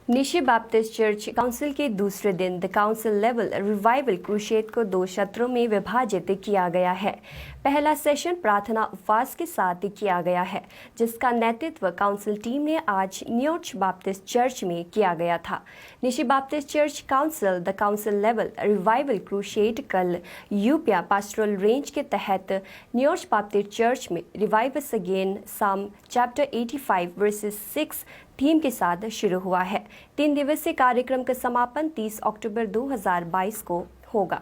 Nishi Baptist church council के दूसरे दिन the council level revival crusade को 2 सत्रों में विभाजित किया गया है। पहला सेशन प्रार्थना उपवास के साथ किया गया है, जिसका नेतृत्व काउंसिल टीम ने आज न्योर्च बैप्टिस्ट चर्च में किया गया था। Nishi Baptist church council the council level revival crusade कल यूपिया पास्टोरल रेंज के तहत न्योर्च बैप्टिस्ट चर्च में revive us again psalm chapter 85 verses 6 theme के साथ शुरू हुआ है। 3 दिवसीय कार्यक्रम का समापन 30 अक्टूबर 2022 को होगा।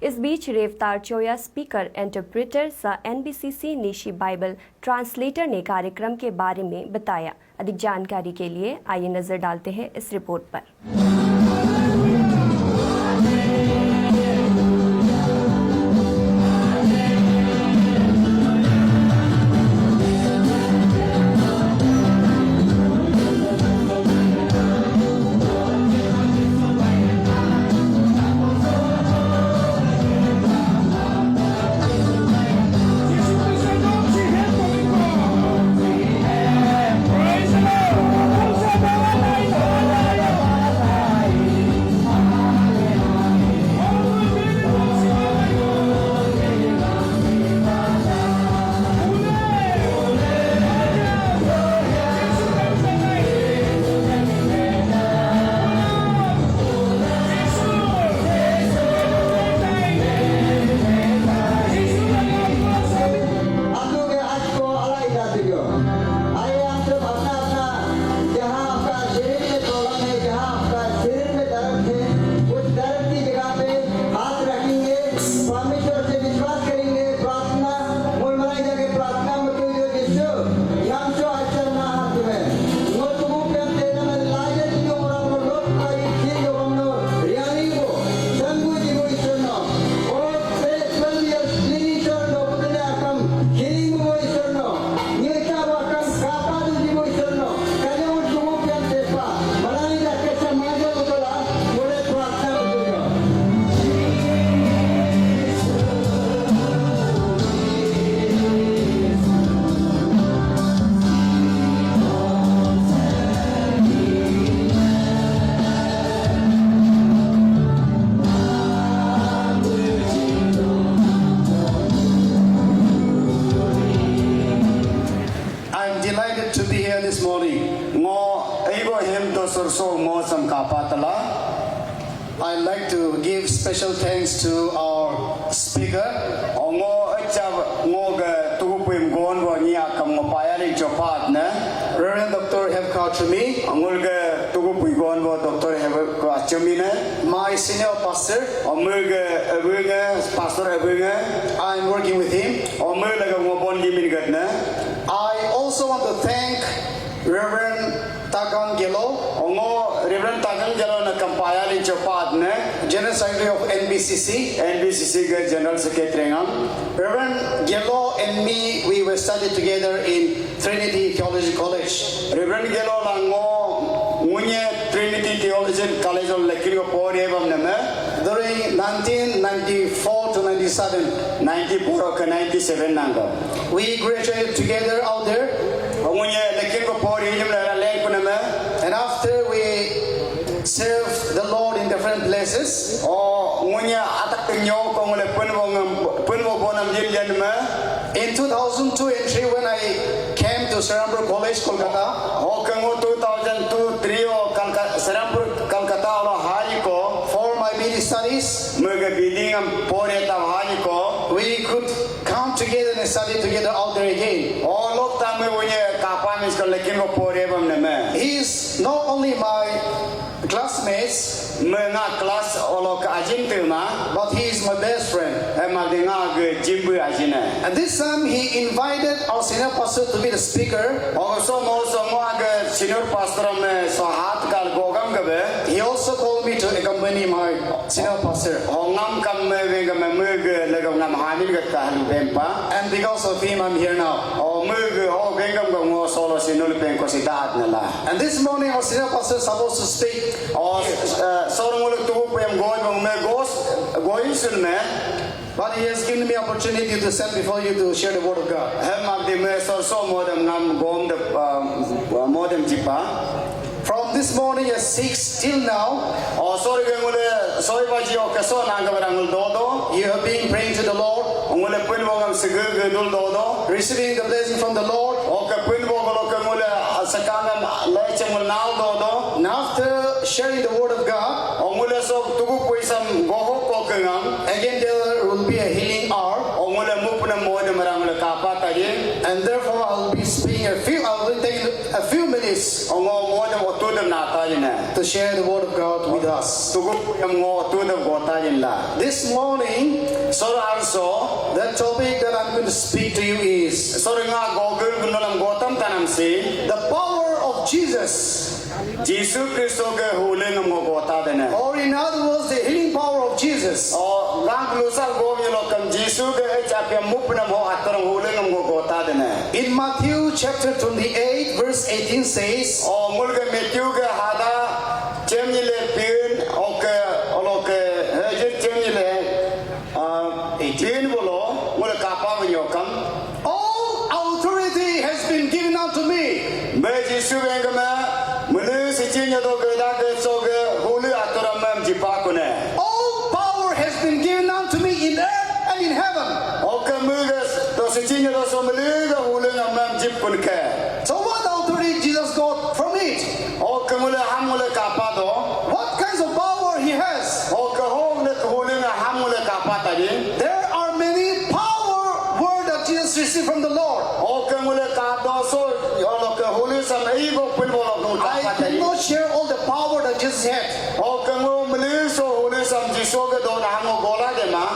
इस बीच रेवतार चोया स्पीकर इंटरप्रेटर सा NBCC निशी बाइबल ट्रांसलेटर ने कार्यक्रम के बारे में बताया। अधिक जानकारी के लिए आइए नजर डालते हैं इस रिपोर्ट पर। I'd like to give special thanks to our speaker. Reverend Dr. my senior pastor, I'm working with him. I also want to thank Reverend Tagang Gelo, Reverend Tagang Gelo na kampaya ni Chopat ne, General Secretary of NBCC ke General Secretary ngam. Reverend Gelo and me, we were studied together in Trinity Theology College. Reverend Gelo lango munye Trinity Theology College of Lekiro Poriebam ne during 1994 to 97, 94 to 97 nanga. We graduated together out there. And after we served the Lord in different places, in 2002 and 3 when I came to Serampur College, Kolkata, 2002-3 Kolkata, for my BD studies, we could come together and study together out there again. He is not only my classmates, but he is my best friend. And this time he invited our senior pastor to be the speaker. He also called me to accompany my senior pastor. And because of him, I'm here now. And this morning our senior pastor is supposed to speak. But he has given me opportunity to stand before you to share the word of God. From this morning at 6 till now, you have been praying to the Lord, receiving the blessing from the Lord. And after sharing the word of God, again there will be a healing hour. And therefore I'll be speaking I'll be taking a few minutes to share the word of God with us. This morning, the topic that I'm going to speak to you is the power of Jesus. Or in other words, the healing power of Jesus. In Matthew chapter 28 verse 18 says, all authority has been given unto me. All power has been given unto me in earth and in heaven. So what authority Jesus got from it? What kinds of power he has? There are many power words that Jesus received from the Lord. I cannot share all the power that Jesus had.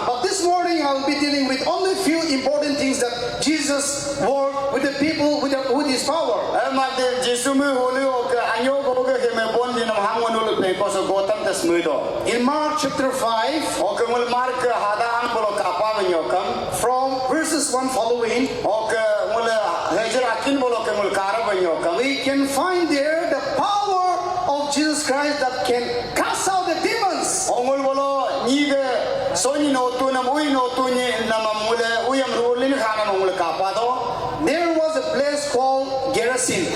But this morning I'll be dealing with only few important things that Jesus worked with the people with his power. In Mark chapter 5, from verses 1 following, we can find there the power of Jesus Christ that can cast out the demons. There was a place called Gerasene.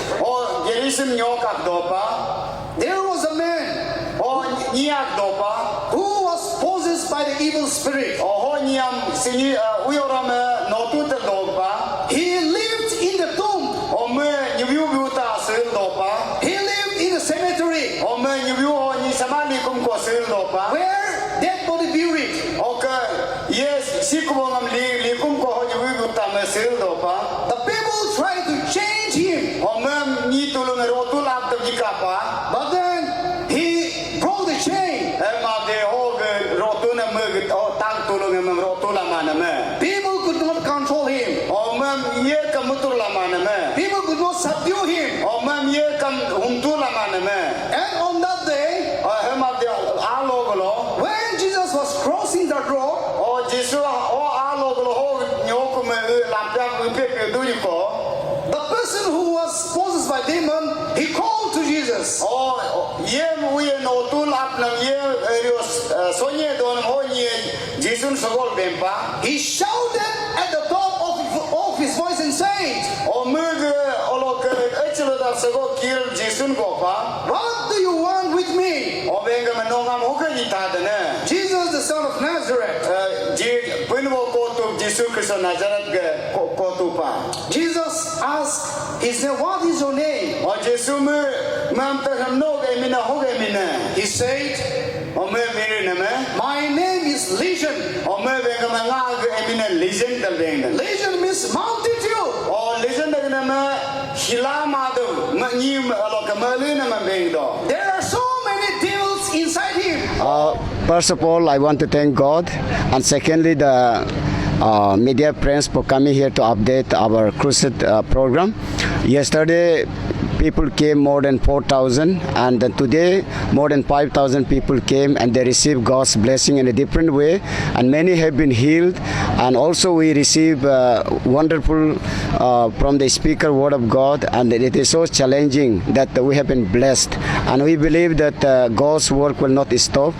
There was a man who was possessed by the evil spirit. He lived in the tomb. He lived in the cemetery where dead body buried. The people tried to change him, but then he broke the chain. People could not control him. People could not subdue him. And on that day, when Jesus was crossing the road, the person who was possessed by demon, he called to Jesus. He shouted at the top of his voice and said, what do you want with me? Jesus, the son of Nazareth. Jesus asked, he said, what is your name? He said, my name is Legion. Legion means multitude. There are so many devils inside him. First of all, I want to thank God, and secondly, the media friends for coming here to update our Crusade program. Yesterday, people came more than 4,000, and today more than 5,000 people came, and they received God's blessing in a different way, and many have been healed. And also we receive wonderful from the speaker word of God, and it is so challenging that we have been blessed, and we believe that God's work will not stop.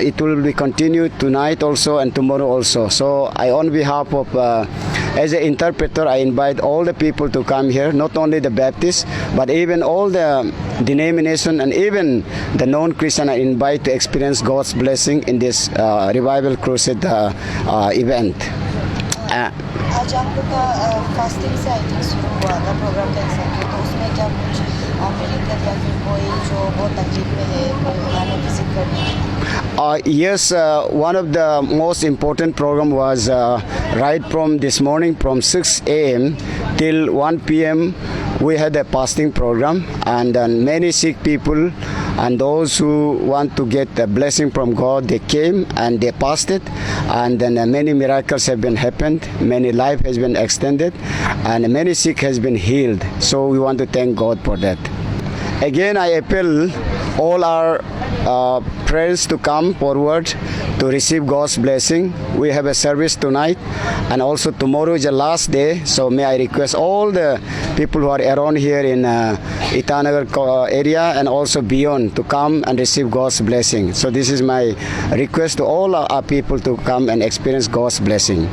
It will be continued tonight also and tomorrow also. So I, on behalf of as an interpreter, I invite all the people to come here, not only the Baptists, but even all the denomination and even the non-Christian I invite to experience God's blessing in this revival crusade event. आज आप लोग का fasting से I think शुरू हुआ था programme का हिस्सा, तो उसमें क्या कुछ मेडिकल या फिर कोई जो बहुत तकलीफ में है कोई आने विजिट करने? Yes, one of the most important program was right from this morning from 6 a.m. till 1 p.m. we had a fasting program, and many sick people and those who want to get a blessing from God, they came and they fasted, and then many miracles have been happened, many life has been extended, and many sick has been healed. So we want to thank God for that. Again, I appeal all our friends to come forward to receive God's blessing. We have a service tonight, and also tomorrow is the last day. So may I request all the people who are around here in Itanagar area and also beyond to come and receive God's blessing. So this is my request to all our people to come and experience God's blessing.